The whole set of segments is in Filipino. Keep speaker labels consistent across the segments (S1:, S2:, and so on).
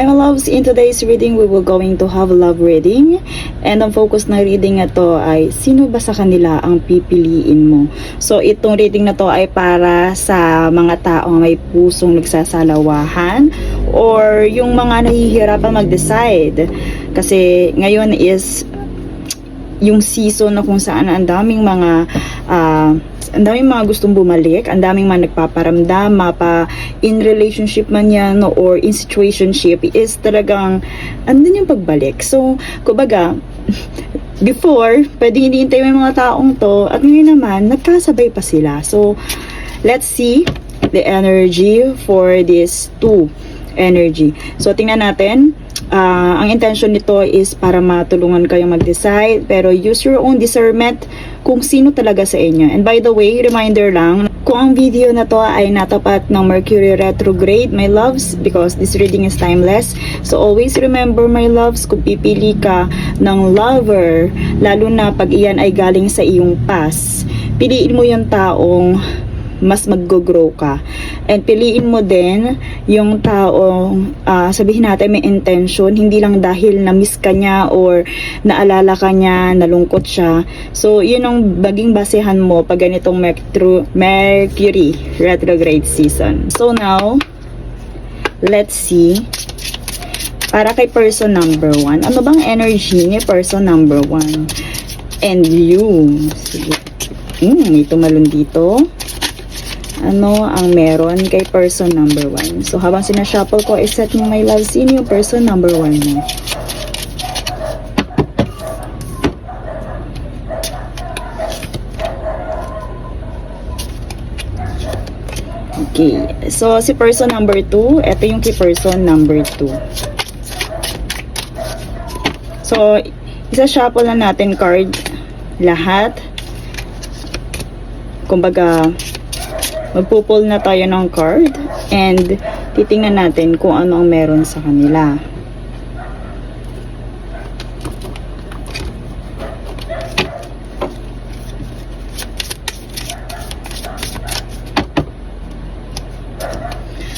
S1: Hi my loves, in today's reading we will going to have a love reading, and ang focus na reading na to ay sino ba sa kanila ang pipiliin mo. So itong reading na to ay para sa mga taong may pusong nagsasalawahan or yung mga nahihirapan mag-decide, kasi ngayon is yung season na kung saan ang daming mga gustong bumalik, ang daming mga nagpaparamdam, mapa in relationship man yan or in situationship, is talagang andun yung pagbalik. So, kumbaga, before, pwede hinihintay mo yung mga taong to, at ngayon naman, nagkasabay pa sila. So, let's see the energy for these two energy. So, tingnan natin. Ang intention nito is para matulungan kayo mag-decide, pero use your own discernment kung sino talaga sa inyo. And by the way, reminder lang, kung ang video na to ay natapat ng Mercury retrograde, my loves, because this reading is timeless. So always remember, my loves, kung pipili ka ng lover, lalo na pag iyan ay galing sa iyong past, piliin mo yung taong mas mag-grow ka. And piliin mo din yung taong sabihin natin may intention, hindi lang dahil na-miss ka niya or naalala ka niya, nalungkot siya. So, yun ang maging basehan mo pag ganitong Mercury retrograde season. So now, let's see. Para kay person number 1, ano bang energy ni person number 1? And you. Sige. May tumalon dito. Ano ang meron kay person number 1? So, habang sinashuffle ko, iset mo, my love, sino yung person number 1 mo? Okay. So, si person number 2, ito yung kay person number 2. So, isa-shuffle na natin card lahat. Kumbaga, magpupul na tayo ng card and titingnan natin kung ano ang meron sa kanila.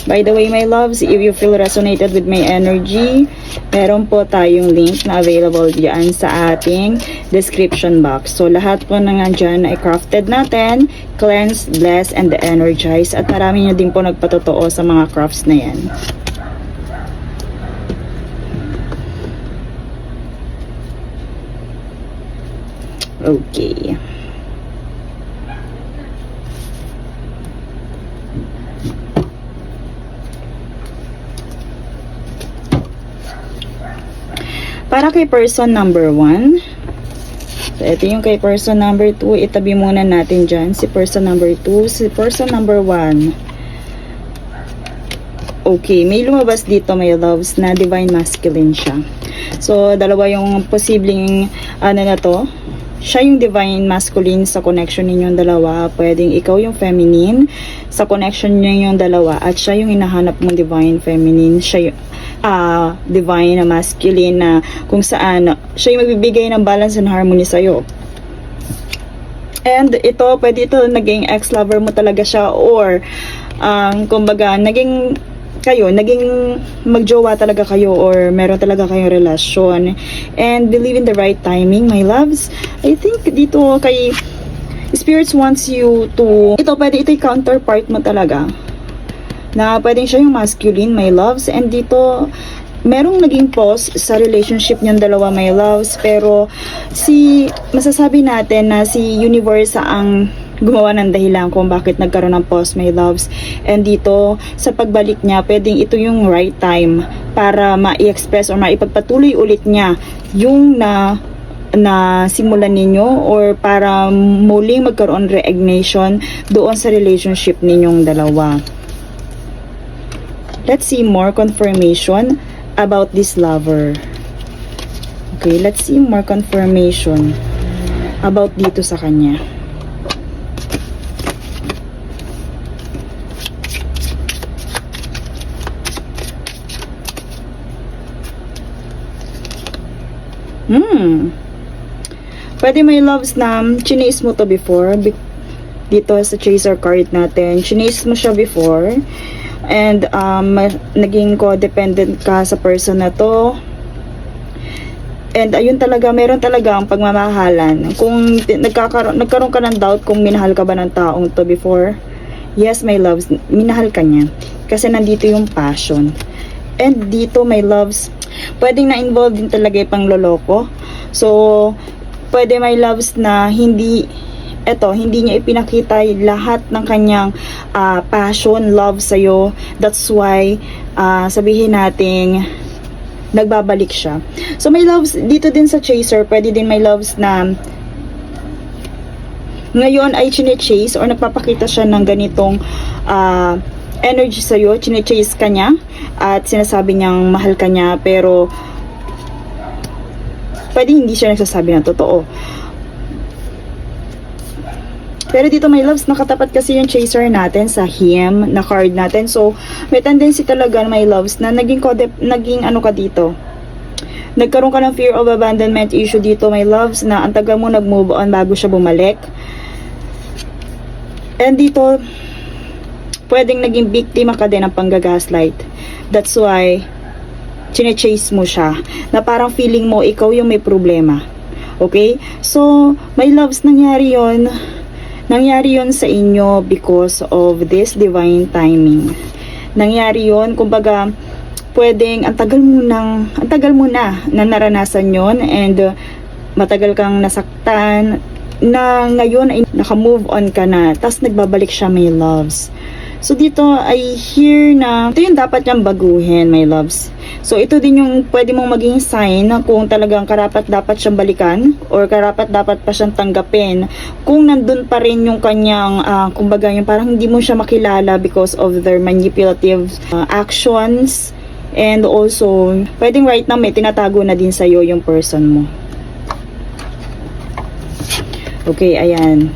S1: By the way, my loves, if you feel resonated with my energy, meron po tayong link na available diyan sa ating description box. So, lahat po na nga dyan ay crafted natin, cleanse, bless, and energize. At marami nyo din po nagpatotoo sa mga crafts na yan. Okay. Para kay person number 1, so ito yung kay person number 2, itabi muna natin dyan si person number 2, si person number 1. Okay, may lumabas dito, my loves, na divine masculine siya. So, dalawa yung posibleng na to. Siya yung divine masculine sa connection ninyong dalawa. Pwedeng ikaw yung feminine sa connection ninyong dalawa. At siya yung hinahanap mong divine feminine. Siya yung divine na masculine na kung saan siya yung magbibigay ng balance and harmony sa'yo. And ito, pwede ito naging ex-lover mo talaga siya or kumbaga, naging magjowa talaga kayo or meron talaga kayong relasyon. And believe in the right timing, my loves. I think dito kay Spirits wants you to, ito yung counterpart mo talaga. Na pwedeng siya yung masculine, my loves. And dito, merong naging pause sa relationship niyong dalawa, my loves. Pero masasabi natin na si Universe ang gumawa ng dahilan kung bakit nagkaroon ng pause, my loves. And dito, sa pagbalik niya, pwedeng ito yung right time para ma-express or maipagpatuloy ulit niya yung na simulan ninyo or para muling magkaroon reignation doon sa relationship ninyong dalawa. Let's see more confirmation about this lover. Okay, let's see more confirmation about dito sa kanya. Pwede, my loves, na chinase mo to before. Dito sa chaser card natin, chinase mo siya before. and naging codependent ka sa person na to. And ayun talaga, meron talaga ang pagmamahalan. Kung nagkaroon ka ng doubt kung minahal ka ba ng taong to before, yes, my loves, minahal ka niya. Kasi nandito yung passion. And dito, my loves, pwedeng na-involve din talaga yung pangloloko. So, pwede, my loves, na hindi niya ipinakita lahat ng kanyang passion, love sa'yo. That's why, sabihin nating, nagbabalik siya. So, my loves, dito din sa chaser, pwede din, my loves, na ngayon ay chine-chase or nagpapakita siya ng ganitong energy sa'yo, chine-chase ka niya at sinasabi niyang mahal ka niya, pero pwede hindi siya nagsasabi ng totoo. Pero dito, my loves, nakatapat kasi yung chaser natin sa him na card natin. So, may tendency talaga, my loves, na naging ano ka dito. Nagkaroon ka ng fear of abandonment issue dito, my loves, na ang tagal mo nag-move on bago siya bumalik. And dito, pwedeng naging biktima ka din ng panggagaslight. That's why, chine-chase mo siya. Na parang feeling mo, ikaw yung may problema. Okay? So, my loves, nangyari yon sa inyo because of this divine timing. Nangyari yon, kumbaga, pwedeng ang tagal mo na naranasan yon, and matagal kang nasaktan, na ngayon ay naka-move on ka na, tas nagbabalik siya, my loves. So dito ay hear na ito yung dapat niyang baguhin, my loves. So ito din yung pwede mong maging sign na kung talagang karapat dapat siyang balikan or karapat dapat pa siyang tanggapin kung nandun pa rin yung kanyang kumbaga yung parang hindi mo siya makilala because of their manipulative actions. And also pwedeng right now may tinatago na din sa'yo yung person mo. Okay, ayan.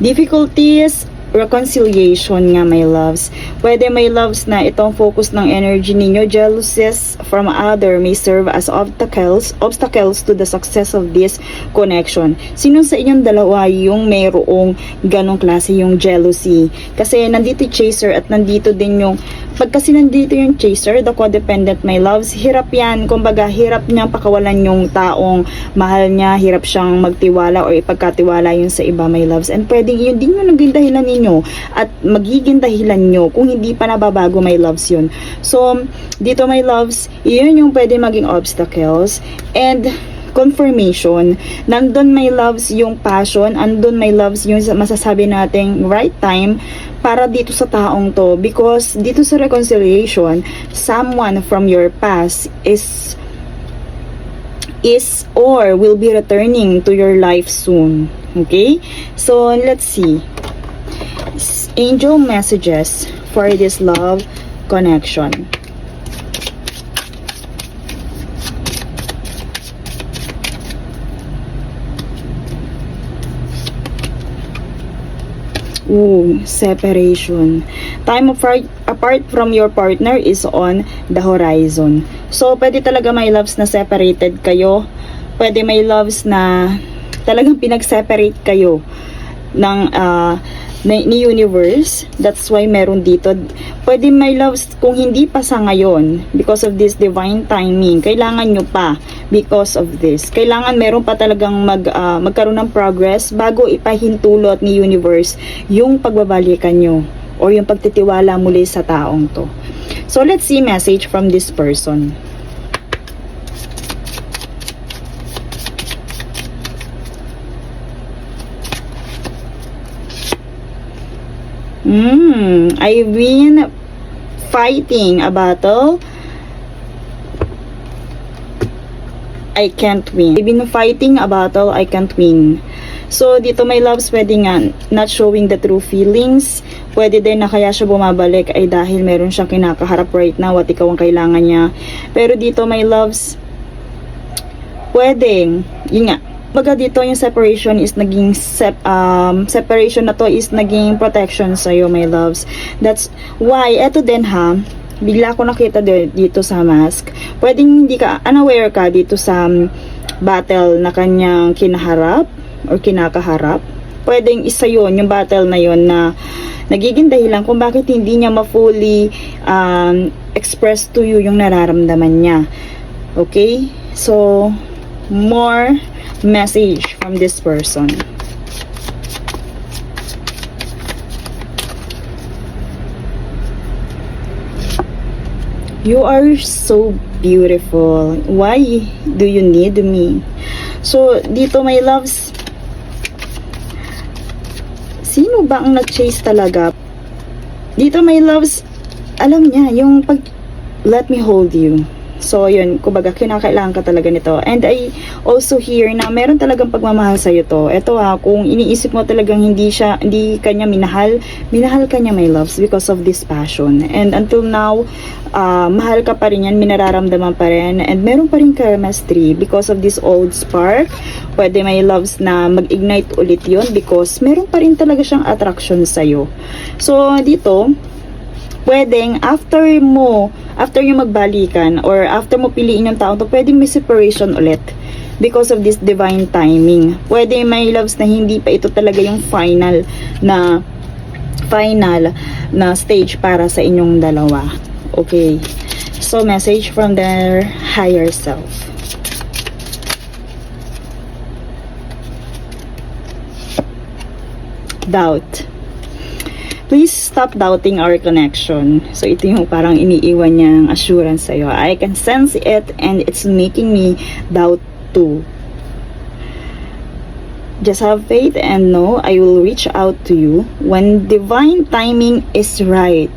S1: Difficulties, reconciliation nga, my loves. Pwede, my loves, na itong focus ng energy ninyo, jealousies from other may serve as obstacles to the success of this connection. Sino sa inyong dalawa yung mayroong ganong klase yung jealousy? Kasi nandito yung chaser at nandito din yung kasi nandito yung chaser, the codependent, my loves, hirap yan. Kumbaga, hirap niyang pakawalan yung taong mahal niya, hirap siyang magtiwala or ipagkatiwala yun sa iba, my loves. And pwedeng yun din yung naging dahilan ninyo at magiging dahilan nyo kung hindi pa nababago, my loves, yun. So, dito, my loves, yun yung pwede maging obstacles. And confirmation, nandun, my loves, yung passion, andun, my loves, yung masasabi nating right time para dito sa taong to, because dito sa reconciliation, someone from your past is or will be returning to your life soon. Okay, so let's see angel messages for this love connection. Separation. Time apart from your partner is on the horizon. So, pwede talaga, my loves, na separated kayo. Pwede, my loves, na talagang pinag-separate kayo ng ni universe. That's why meron dito. Pwede, my loves, kung hindi pa sa ngayon, because of this divine timing, kailangan nyo pa because of this. Kailangan meron pa talagang magkaroon ng progress bago ipahintulot ni universe yung pagbabalikan nyo or yung pagtitiwala muli sa taong to. So, let's see message from this person. I've been fighting a battle I can't win. I've been fighting a battle I can't win. So, dito, my loves, pwede nga not showing the true feelings. Pwede din na kaya siya bumabalik ay dahil meron siyang kinakaharap right now at ikaw ang kailangan niya. Pero dito, my loves, pwedeng, yun nga, baga dito yung separation is naging separation na to is naging protection sa'yo, my loves. That's why, eto din ha, bigla ko nakita dito sa mask, pwedeng hindi ka unaware ka dito sa battle na kanyang kinaharap or kinakaharap. pwedeng isa yun, yung battle na yun na nagiging dahilan kung bakit hindi niya ma-fully express to you yung nararamdaman niya. Okay? So, more message from this person. You are so beautiful. Why do you need me? So, dito my loves, sino ba ang nag-chase talaga? Dito my loves, alam niya, yung pag, let me hold you. So, yun, kumbaga, kinakailangan ka talaga nito. And I also hear na meron talagang pagmamahal sa'yo to. Ito kung iniisip mo talagang hindi kanya minahal ka niya, my loves, because of this passion. And until now, mahal ka pa rin yan, minararamdaman pa rin. And meron pa rin chemistry because of this old spark. Pwede, my loves, na mag-ignite ulit yun because meron pa rin talaga siyang attraction sa'yo. So, dito, pwedeng after yung magbalikan or after mo piliin yung tao to, pwedeng may separation ulit because of this divine timing. Pwede, my loves, na hindi pa ito talaga yung final na stage para sa inyong dalawa. Okay, so message from their higher self. Doubt. Please stop doubting our connection. So, ito yung parang iniiwan niyang assurance sa'yo. I can sense it and it's making me doubt too. Just have faith and know I will reach out to you when divine timing is right.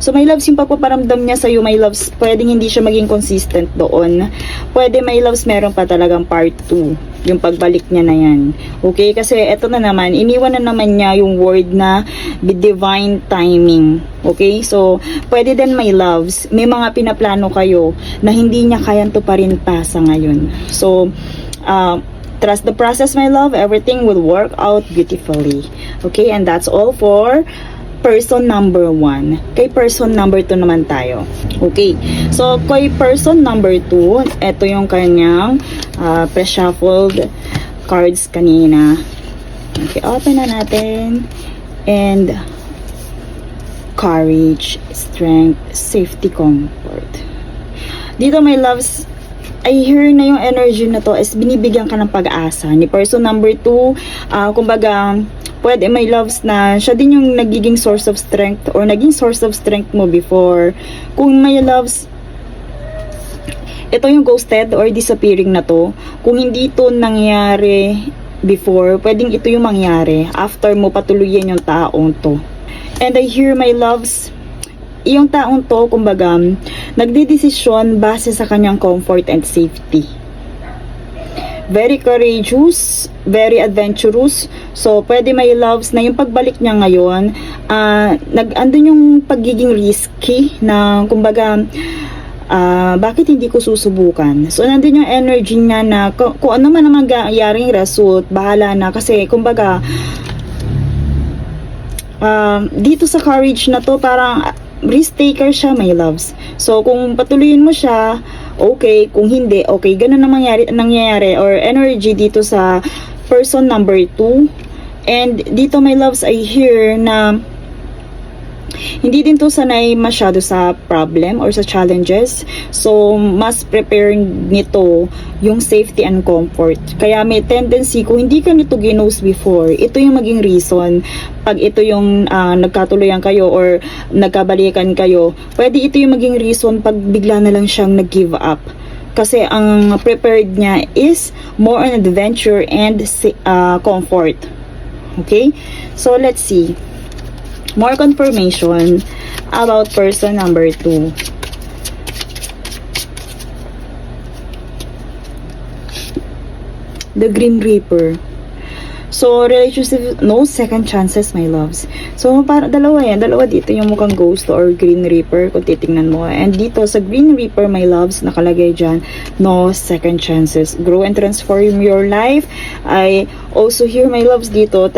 S1: So, my loves, yung pagpaparamdam niya sa'yo, my loves, pwedeng hindi siya maging consistent doon. Pwede, my loves, meron pa talagang part 2. Yung pagbalik niya na yan. Okay? Kasi eto na naman, iniwan na naman niya yung word na divine timing. Okay? So, pwede din, my loves, may mga pinaplano kayo na hindi niya kayang tuparin pa sa ngayon. So, trust the process, my love. Everything will work out beautifully. Okay? And that's all for person number 1. Kay person number 2 naman tayo. Okay. So, kay person number 2, ito yung kanyang pre-shuffled cards kanina. Okay, open na natin. And courage, strength, safety, comfort. Dito, my loves, I hear na yung energy na to is binibigyan ka ng pag-asa. Ni person number 2, kumbaga, pwede, my loves, na siya din yung nagiging source of strength or naging source of strength mo before. Kung my loves, ito yung ghosted or disappearing na to, kung hindi ito nangyari before, pwedeng ito yung mangyari after mo patuluyan yung taong to. And I hear, my loves, yung taong to, kumbaga, nagdedesisyon base sa kanyang comfort and safety. Very courageous, very adventurous. So, pwede, my loves, na yung pagbalik niya ngayon, andun yung pagiging risky na, kumbaga, bakit hindi ko susubukan? So, nandun yung energy niya na kung ano man ang magyayaring result, bahala na. Kasi, kumbaga, dito sa courage na to, parang risk taker siya, my loves. So, kung patuloyin mo siya, okay. Kung hindi, okay. Ganun ang nangyayari or energy dito sa person number 2. And dito, my loves, I hear na hindi din to sanay masyado sa problem or sa challenges. So, mas prepare nito yung safety and comfort. Kaya may tendency, kung hindi ka nito ginos before, ito yung maging reason. Pag ito yung nagkatuloyan kayo or nagkabalikan kayo, pwede ito yung maging reason pag bigla na lang siyang nag-give up. Kasi ang prepared niya is more on adventure and comfort. Okay? So, let's see. More confirmation about person number 2. The Grim Reaper. So, relationship, no second chances, my loves. So, para dalawa dito yung mukhang Ghost or Green Reaper kung titingnan mo. And dito sa Green Reaper, my loves, nakalagay dyan, no second chances. Grow and transform your life. I also hear, my loves, dito,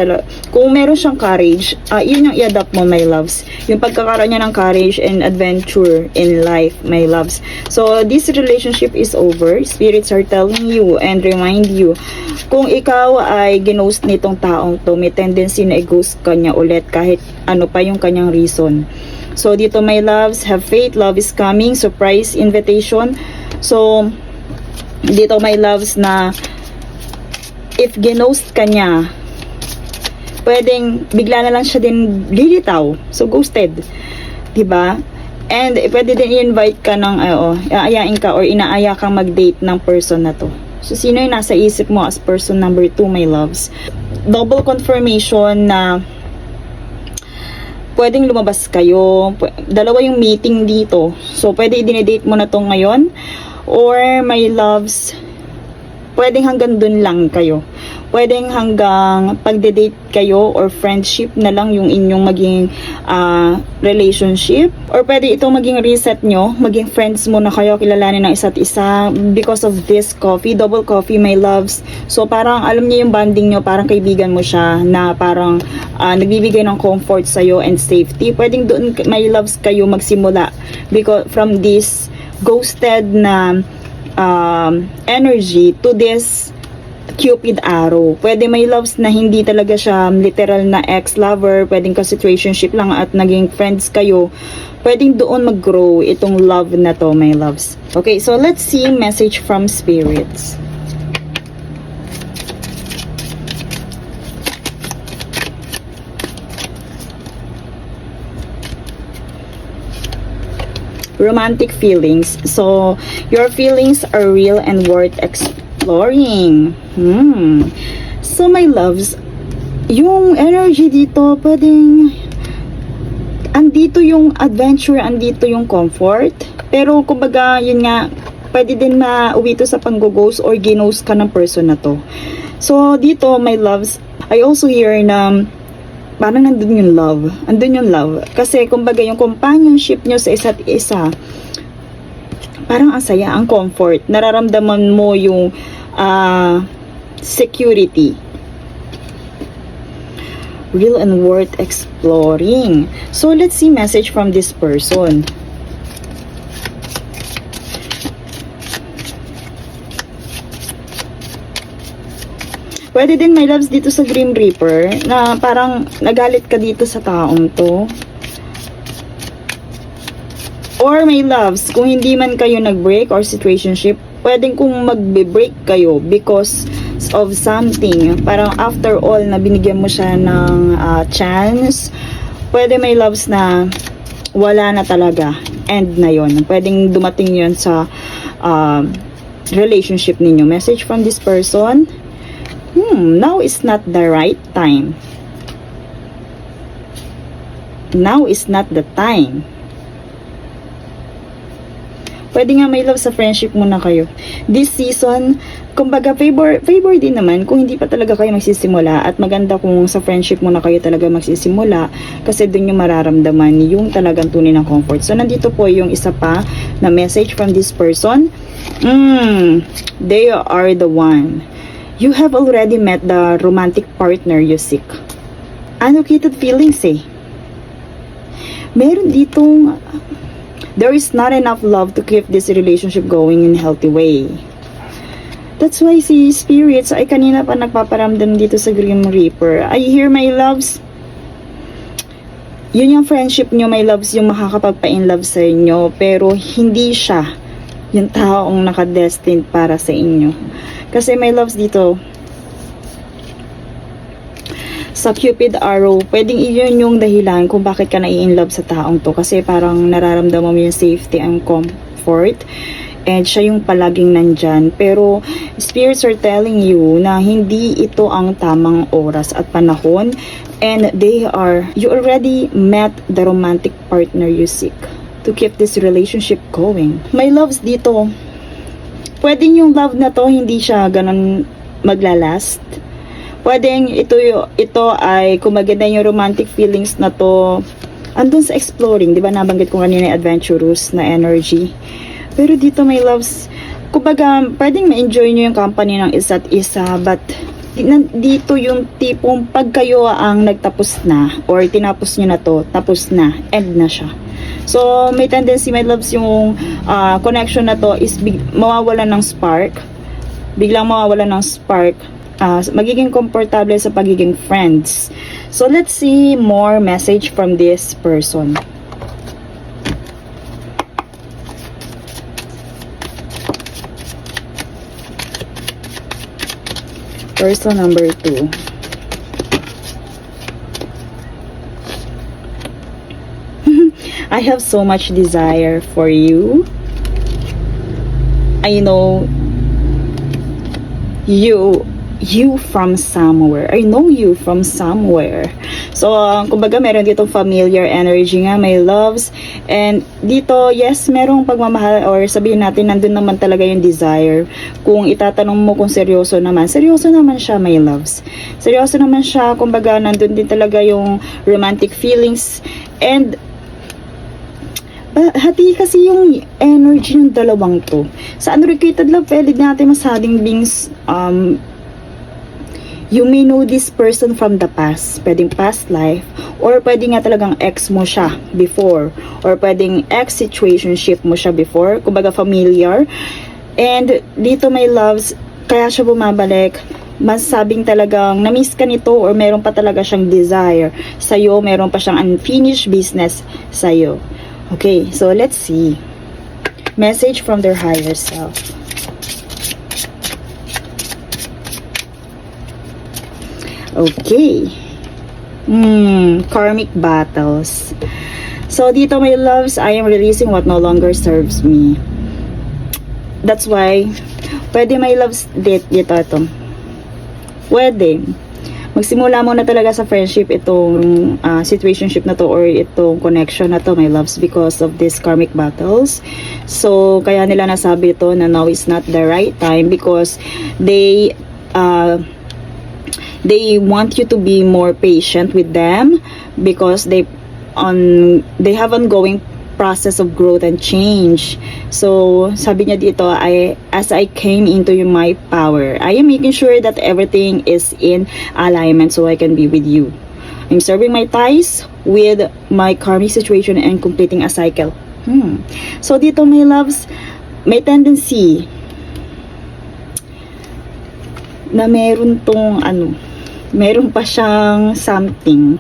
S1: kung meron siyang courage, yun yung i-adapt mo, my loves. Yung pagkakaroon niya ng courage and adventure in life, my loves. So, this relationship is over. Spirits are telling you and remind you, kung ikaw ay ginost nitong taong to, may tendency na i-ghost ka niya ulit kahit ano pa yung kanyang reason. So, dito, my loves, have faith, love is coming, surprise invitation. So, dito, my loves, na if ginost ka niya, pwedeng bigla na lang siya din lilitaw. So, ghosted. Diba? And pwede din i-invite ka ng, aayain ka or inaaya kang mag-date ng person na to. So, sino yung nasa isip mo as person number 2, my loves? Double confirmation na pwedeng lumabas kayo. Dalawa yung meeting dito. So, pwede i-date mo na to ngayon. Or, my loves, pwedeng hanggang dun lang kayo. Pwedeng hanggang pagde-date kayo or friendship na lang yung inyong maging relationship. Or pwede itong maging reset nyo, maging friends muna kayo, kilalanin ng isa't isa because of this coffee, double coffee, my loves. So parang alam niyo yung bonding nyo, parang kaibigan mo siya na parang nagbibigay ng comfort sa'yo and safety. Pwedeng doon, my loves, kayo magsimula because from this ghosted na energy to this Cupid arrow. Pwede, may loves, na hindi talaga siya literal na ex-lover, pwedeng ka situationship lang at naging friends kayo. Pwedeng doon mag-grow itong love na to, my loves. Okay, so let's see message from spirits. Romantic feelings. So, your feelings are real and worth exploring. So, my loves, yung energy dito, pwedeng andito yung adventure, andito yung comfort. Pero, kumbaga, yun nga, pwede din mauwi to sa pang-ghost or ginost ka ng person na to. So, dito, my loves, I also hear na parang nandun yung love. Andun yung love. Kasi, kumbaga, yung companionship nyo sa isa't isa, parang ang saya, ang comfort. Nararamdaman mo yung security. Real and worth exploring. So, let's see message from this person. Pwede din, my loves, dito sa Grim Reaper na parang nagalit ka dito sa taong to. Or, my loves, kung hindi man kayo nag-break or situationship, pwedeng kung magbe-break kayo because of something. Parang after all, na binigyan mo siya ng chance, pwede, my loves, na wala na talaga. End na yon. Pwedeng dumating yon sa relationship ninyo. Message from this person. Now is not the right time. Now is not the time. Pwede nga, my love, sa friendship muna kayo. This season, kumbaga, favor din naman kung hindi pa talaga kayo magsisimula, at maganda kung sa friendship muna kayo talaga magsisimula kasi dun yung mararamdaman yung talagang tunay ng comfort. So, nandito po yung isa pa na message from this person. They are the one. You have already met the romantic partner you seek. Unlocated feelings Meron ditong there is not enough love to keep this relationship going in a healthy way. That's why si spirits ay kanina pa nagpaparamdam dito sa Grim Reaper. I hear, my loves, yun yung friendship nyo, my loves, yung makakapagpa-in-love sa inyo, pero hindi siya yung taong nakadestined para sa inyo. Kasi, my loves, dito sa Cupid arrow, pwedeng iyon yung dahilan kung bakit ka nai-inlove sa taong to. Kasi parang nararamdaman mo yung safety and comfort. And siya yung palaging nandyan. Pero spirits are telling you na hindi ito ang tamang oras at panahon. And you already met the romantic partner you seek to keep this relationship going. My loves, dito, pwedeng yung love na to hindi siya ganun maglalast. pwedeng ito ay kumaganda yung romantic feelings na to andun sa exploring, di ba nabanggit ko kanina yung adventurous na energy. Pero dito may loves, kumbaga pwedeng ma-enjoy nyo yung company ng isa't isa, but dito yung tipong pag kayo ang nagtapos na or tinapos nyo na to, tapos na, end na siya. So may tendency my loves yung connection na to is mawawalan ng spark, biglang mawawalan ng spark, magiging komportable sa pagiging friends. So let's see more message from this person. Person number 2. I have so much desire for you. I know you from somewhere. I know you from somewhere. So, kumbaga meron ditong familiar energy nga, my loves. And dito, yes, merong pagmamahal or sabihin natin, nandun naman talaga yung desire. Kung itatanong mo kung seryoso naman siya, my loves. Seryoso naman siya, kumbaga nandun din talaga yung romantic feelings. And hati kasi yung energy ng dalawang to. Sa unrequited love, pwede natin masading beings, you may know this person from the past. Pwedeng past life, or pwede nga talagang ex mo siya before, or pwedeng ex-situationship mo siya before, kumbaga familiar. And dito my loves, kaya siya bumabalik, masabing talagang na-miss ka nito, or meron pa talaga siyang desire sa'yo, meron pa siyang unfinished business sa'yo. Okay, so let's see. Message from their higher self. Okay. Karmic battles. So, dito my loves, I am releasing what no longer serves me. That's why, pwede my loves, dito ito. Pwede. Magsimula muna talaga sa friendship itong situationship na to, or itong connection na to, my loves, because of these karmic battles. So, kaya nila nasabi ito na now is not the right time, because they want you to be more patient with them, because they have ongoing process of growth and change. So sabi niya dito, as I came into my power, I am making sure that everything is in alignment so I can be with you. I'm serving my ties with my karmic situation and completing a cycle. So dito my loves, may tendency na meron tong meron pa siyang something.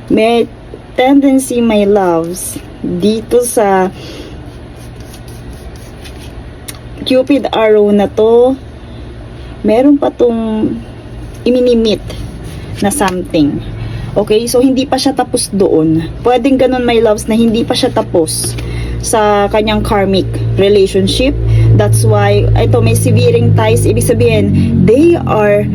S1: May tendency, my loves, dito sa Cupid arrow na to, meron pa tong iminimit na something. Okay, so hindi pa siya tapos doon. Pwedeng ganun, my loves, na hindi pa siya tapos sa kanyang karmic relationship. That's why ito may severing ties. Ibig sabihin, they are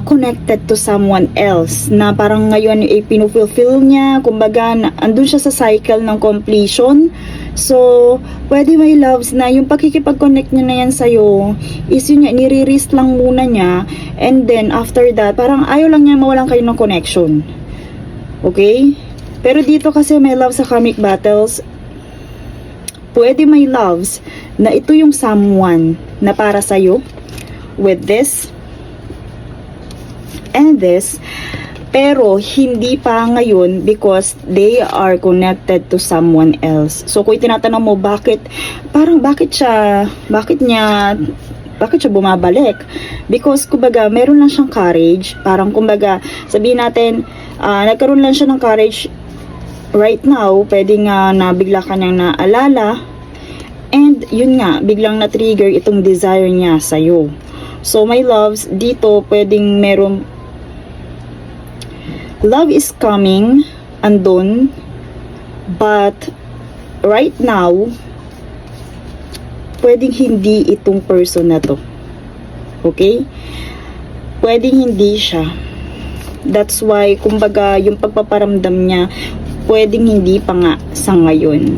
S1: connected to someone else na parang ngayon pinufulfill niya, kumbaga andun siya sa cycle ng completion. So pwede, my loves, na yung pakikipag-connect niya na yan sa'yo is yun niya, nire-risk lang muna niya, and then after that parang ayaw lang niya mawalan kayo ng connection. Okay, pero dito kasi, my loves, sa karmic battles, pwede, my loves, na ito yung someone na para sa'yo with this and this, pero hindi pa ngayon because they are connected to someone else. So kung tinatanong mo bakit siya bumabalik, because kumbaga meron lang siyang courage, parang kumbaga sabihin natin nagkaroon lang siya ng courage right now, pwede nga na bigla kanyang naalala, and yun nga, biglang na-trigger itong desire niya sa'yo. So my loves, dito pwedeng meron, love is coming, andun, but right now pwedeng hindi itong person na to. Okay, pwedeng hindi siya. That's why kumbaga yung pagpaparamdam niya pwedeng hindi pa nga sa ngayon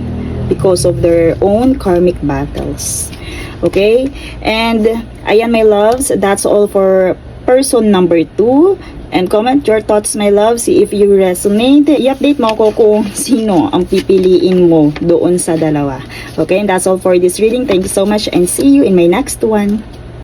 S1: because of their own karmic battles. Okay, and ayan, my loves, that's all for person number 2. And comment your thoughts, my love. See if you resonate. I-update mo ako kung sino ang pipiliin mo doon sa dalawa. Okay, and that's all for this reading. Thank you so much and see you in my next one.